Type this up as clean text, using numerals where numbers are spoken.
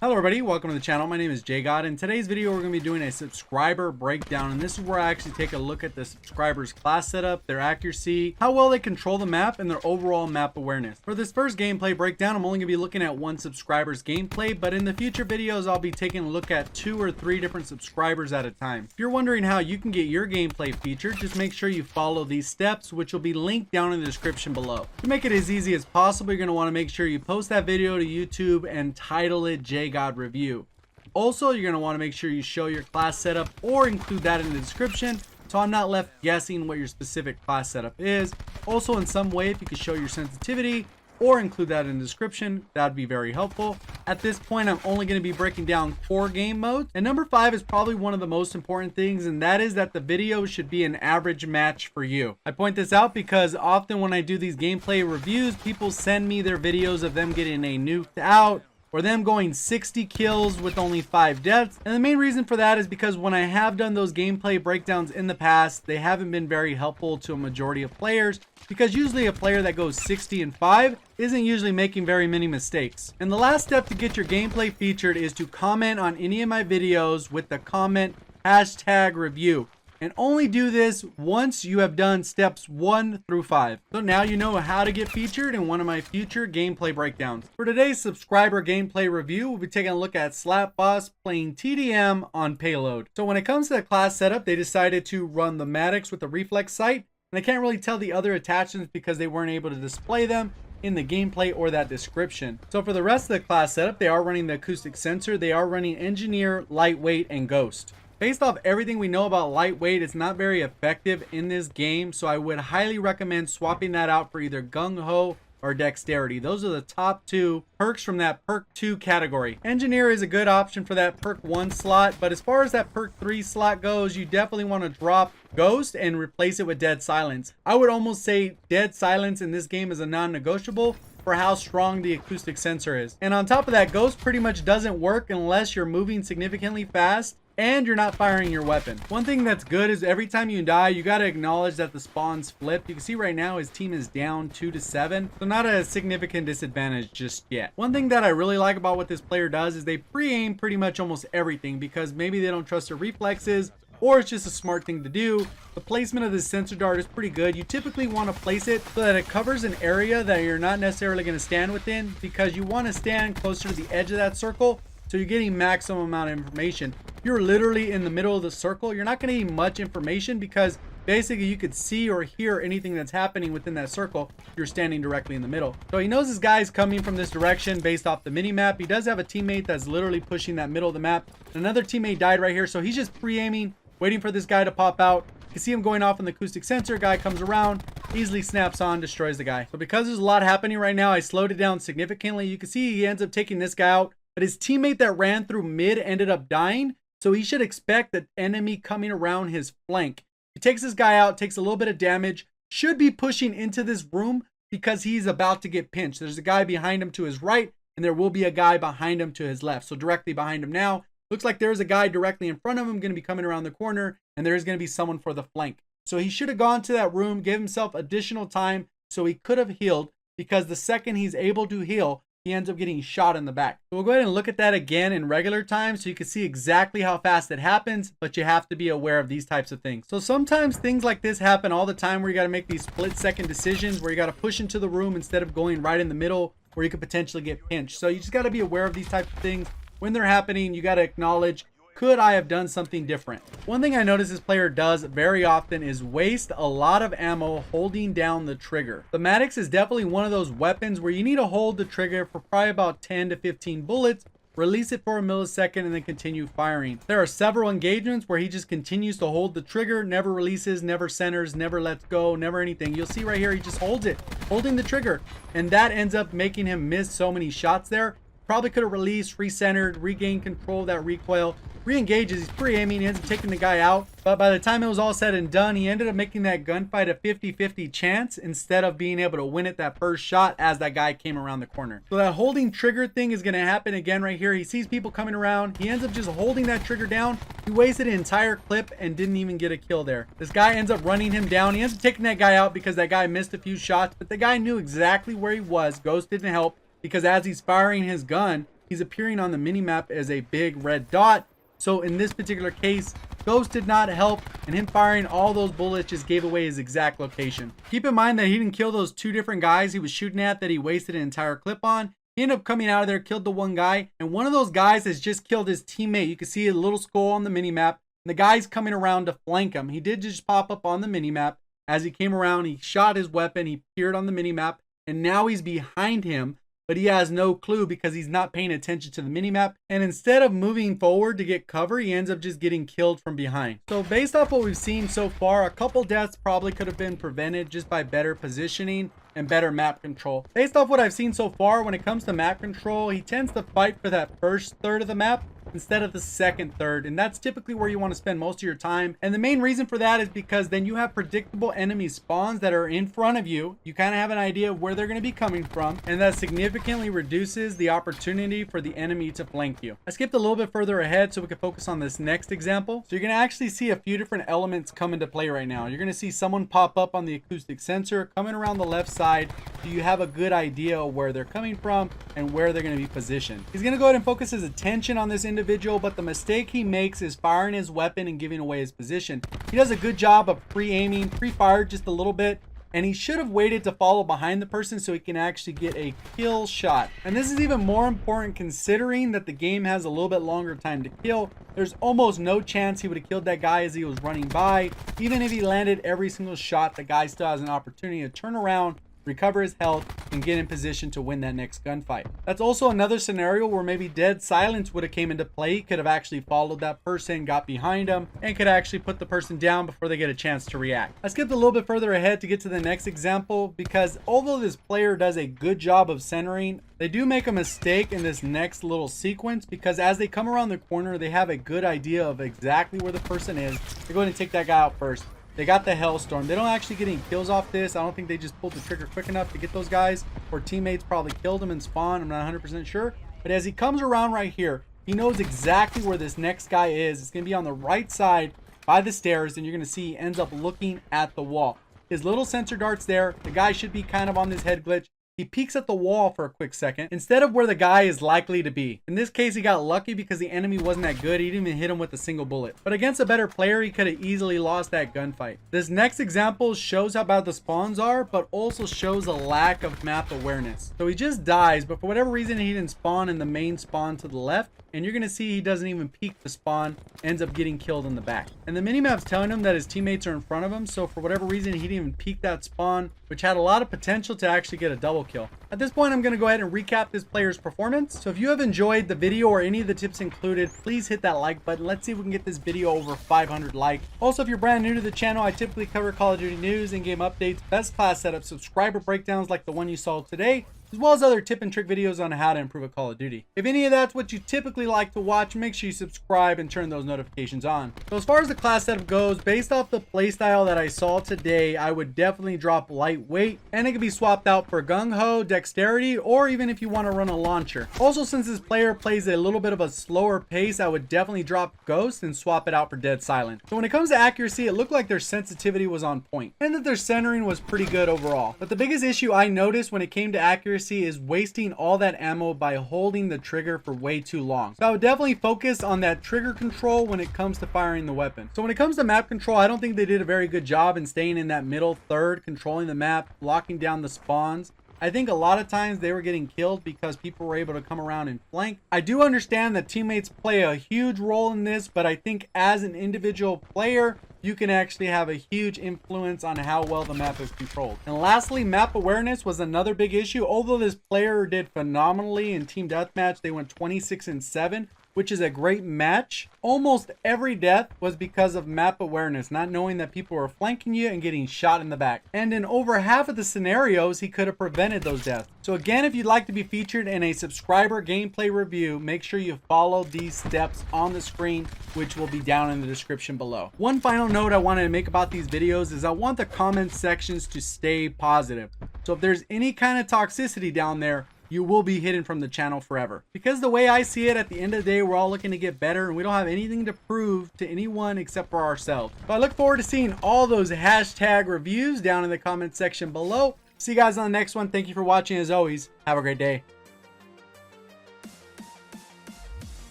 Hello everybody, welcome to the channel. My name is JGOD. In today's video we're going to be doing a subscriber breakdown, and this is where I actually take a look at the subscribers' class setup, their accuracy, how well they control the map, and their overall map awareness. For this first gameplay breakdown, I'm only going to be looking at one subscriber's gameplay, but in the future videos I'll be taking a look at 2 or 3 different subscribers at a time. If you're wondering how you can get your gameplay featured, just make sure you follow these steps, which will be linked down in the description below. To make it as easy as possible, you're going to want to make sure you post that video to YouTube and title it JGOD review. Also, you're going to want to make sure you show your class setup or include that in the description so I'm not left guessing what your specific class setup is. Also, in some way, if you could show your sensitivity or include that in the description, that'd be very helpful. At this point, I'm only going to be breaking down 4 game modes, and number 5 is probably one of the most important things, and that is that the video should be an average match for you. I point this out because often when I do these gameplay reviews, people send me their videos of them getting a nuked out or them going 60 kills with only 5 deaths. And the main reason for that is because when I have done those gameplay breakdowns in the past, they haven't been very helpful to a majority of players, because usually a player that goes 60 and 5 isn't usually making very many mistakes. And the last step to get your gameplay featured is to comment on any of my videos with the comment #review. And only do this once you have done steps 1 through 5. So now you know how to get featured in one of my future gameplay breakdowns. For today's subscriber gameplay review, we'll be taking a look at Slap Boss playing TDM on Payload. So when it comes to the class setup, they decided to run the Maddox with the reflex sight. And I can't really tell the other attachments because they weren't able to display them in the gameplay or that description. So for the rest of the class setup, they are running the acoustic sensor, they are running Engineer, Lightweight, and Ghost. Based off everything we know about Lightweight, it's not very effective in this game, so I would highly recommend swapping that out for either Gung Ho or Dexterity. Those are the top 2 perks from that perk 2 category. Engineer is a good option for that perk 1 slot, but as far as that perk 3 slot goes, you definitely want to drop Ghost and replace it with Dead Silence. I would almost say Dead Silence in this game is a non-negotiable for how strong the acoustic sensor is. And on top of that, Ghost pretty much doesn't work unless you're moving significantly fast and you're not firing your weapon. One thing that's good is every time you die, you got to acknowledge that the spawns flip. You can see right now his team is down 2-7, so not a significant disadvantage just yet. One thing that I really like about what this player does is they pre-aim pretty much almost everything, because maybe they don't trust their reflexes or it's just a smart thing to do. The placement of this sensor dart is pretty good. You typically want to place it so that it covers an area that you're not necessarily going to stand within, because you want to stand closer to the edge of that circle so you're getting maximum amount of information. If you're literally in the middle of the circle, you're not going to get much information, because basically you could see or hear anything that's happening within that circle if you're standing directly in the middle. So he knows this guy's coming from this direction based off the mini map. He does have a teammate that's literally pushing that middle of the map. Another teammate died right here, so he's just pre-aiming, waiting for this guy to pop out. You can see him going off on the acoustic sensor. Guy comes around, easily snaps on, destroys the guy. So because there's a lot happening right now, I slowed it down significantly. You can see he ends up taking this guy out, but his teammate that ran through mid ended up dying. So he should expect the enemy coming around his flank. He takes this guy out, takes a little bit of damage, should be pushing into this room because he's about to get pinched. There's a guy behind him to his right, and there will be a guy behind him to his left. So directly behind him now, looks like there's a guy directly in front of him going to be coming around the corner, and there's going to be someone for the flank. So he should have gone to that room, gave himself additional time so he could have healed, because the second he's able to heal, he ends up getting shot in the back. So we'll go ahead and look at that again in regular time so you can see exactly how fast it happens, but you have to be aware of these types of things. So sometimes things like this happen all the time, where you got to make these split-second decisions where you got to push into the room instead of going right in the middle where you could potentially get pinched. So you just got to be aware of these types of things. When they're happening, you got to acknowledge, could I have done something different? One thing I notice this player does very often is waste a lot of ammo holding down the trigger. The Maddox is definitely one of those weapons where you need to hold the trigger for probably about 10 to 15 bullets, release it for a millisecond, and then continue firing. There are several engagements where he just continues to hold the trigger, never releases, never centers, never lets go, never anything. You'll see right here, he just holds it, holding the trigger, and that ends up making him miss so many shots there. Probably could have released, recentered, regained control of that recoil, re-engages, he's pre-aiming, he ends up taking the guy out. But by the time it was all said and done, he ended up making that gunfight a 50-50 chance instead of being able to win it that first shot as that guy came around the corner. So that holding trigger thing is going to happen again right here. He sees people coming around. He ends up just holding that trigger down. He wasted an entire clip and didn't even get a kill there. This guy ends up running him down. He ends up taking that guy out because that guy missed a few shots, but the guy knew exactly where he was. Ghost didn't help because as he's firing his gun, he's appearing on the minimap as a big red dot. So in this particular case, Ghost did not help, and him firing all those bullets just gave away his exact location. Keep in mind that he didn't kill those 2 different guys he was shooting at that he wasted an entire clip on. He ended up coming out of there, killed the one guy, and one of those guys has just killed his teammate. You can see a little skull on the minimap, and the guy's coming around to flank him. He did just pop up on the minimap. As he came around, he shot his weapon, he appeared on the minimap, and now he's behind him, but he has no clue because he's not paying attention to the minimap. And instead of moving forward to get cover, he ends up just getting killed from behind. So based off what we've seen so far, a couple deaths probably could have been prevented just by better positioning and better map control. Based off what I've seen so far, when it comes to map control, he tends to fight for that first third of the map instead of the second third, and that's typically where you want to spend most of your time. And the main reason for that is because then you have predictable enemy spawns that are in front of you. You kind of have an idea of where they're going to be coming from, and that significantly reduces the opportunity for the enemy to flank you. I skipped a little bit further ahead so we can focus on this next example. So you're going to actually see a few different elements come into play right now. You're going to see someone pop up on the acoustic sensor coming around the left side, so you have a good idea of where they're coming from and where they're going to be positioned. He's going to go ahead and focus his attention on this individual, but the mistake he makes is firing his weapon and giving away his position. He does a good job of pre-aiming, pre-fired just a little bit, and he should have waited to follow behind the person so he can actually get a kill shot. And this is even more important considering that the game has a little bit longer time to kill. There's almost no chance he would have killed that guy as he was running by. Even if he landed every single shot, the guy still has an opportunity to turn around, recover his health, and get in position to win that next gunfight. That's also another scenario where maybe dead silence would have came into play. He could have actually followed that person, got behind him, and could actually put the person down before they get a chance to react. I skipped a little bit further ahead to get to the next example because although this player does a good job of centering, they do make a mistake in this next little sequence because as they come around the corner, they have a good idea of exactly where the person is. They're going to take that guy out first. They got the Hellstorm. They don't actually get any kills off this. I don't think they just pulled the trigger quick enough to get those guys, or teammates probably killed them and spawn. I'm not 100% sure. But as he comes around right here, he knows exactly where this next guy is. It's going to be on the right side by the stairs, and you're going to see he ends up looking at the wall. His little sensor dart's there. The guy should be kind of on this head glitch. He peeks at the wall for a quick second instead of where the guy is likely to be. In this case, he got lucky because the enemy wasn't that good. He didn't even hit him with a single bullet. But against a better player, he could have easily lost that gunfight. This next example shows how bad the spawns are, but also shows a lack of map awareness. So he just dies, but for whatever reason, he didn't spawn in the main spawn to the left. And you're going to see he doesn't even peek the spawn, ends up getting killed in the back. And the minimap's telling him that his teammates are in front of him. So for whatever reason, he didn't even peek that spawn, which had a lot of potential to actually get a double kill. At this point, I'm going to go ahead and recap this player's performance. So if you have enjoyed the video or any of the tips included, please hit that like button. Let's see if we can get this video over 500 likes. Also, if you're brand new to the channel, I typically cover Call of Duty news, in-game updates, best class setups, subscriber breakdowns like the one you saw today, as well as other tip and trick videos on how to improve a Call of Duty. If any of that's what you typically like to watch, make sure you subscribe and turn those notifications on. So as far as the class setup goes, based off the playstyle that I saw today, I would definitely drop lightweight, and it can be swapped out for gung-ho, dexterity, or even if you want to run a launcher. Also, since this player plays a little bit of a slower pace, I would definitely drop ghost and swap it out for dead silent. So when it comes to accuracy, it looked like their sensitivity was on point, and that their centering was pretty good overall. But the biggest issue I noticed when it came to accuracy is wasting all that ammo by holding the trigger for way too long. So I would definitely focus on that trigger control when it comes to firing the weapon. So when it comes to map control, I don't think they did a very good job in staying in that middle third, controlling the map, locking down the spawns. I think a lot of times they were getting killed because people were able to come around and flank. I do understand that teammates play a huge role in this, but I think as an individual player, you can actually have a huge influence on how well the map is controlled. And lastly, map awareness was another big issue. Although this player did phenomenally in team deathmatch, they went 26-7, which is a great match. Almost every death was because of map awareness, not knowing that people were flanking you and getting shot in the back. And in over half of the scenarios, he could have prevented those deaths. So again, if you'd like to be featured in a subscriber gameplay review, make sure you follow these steps on the screen, which will be down in the description below. One final note I wanted to make about these videos is I want the comment sections to stay positive. So if there's any kind of toxicity down there, you will be hidden from the channel forever. Because the way I see it, at the end of the day, we're all looking to get better and we don't have anything to prove to anyone except for ourselves. So I look forward to seeing all those hashtag reviews down in the comment section below. See you guys on the next one. Thank you for watching. As always, have a great day.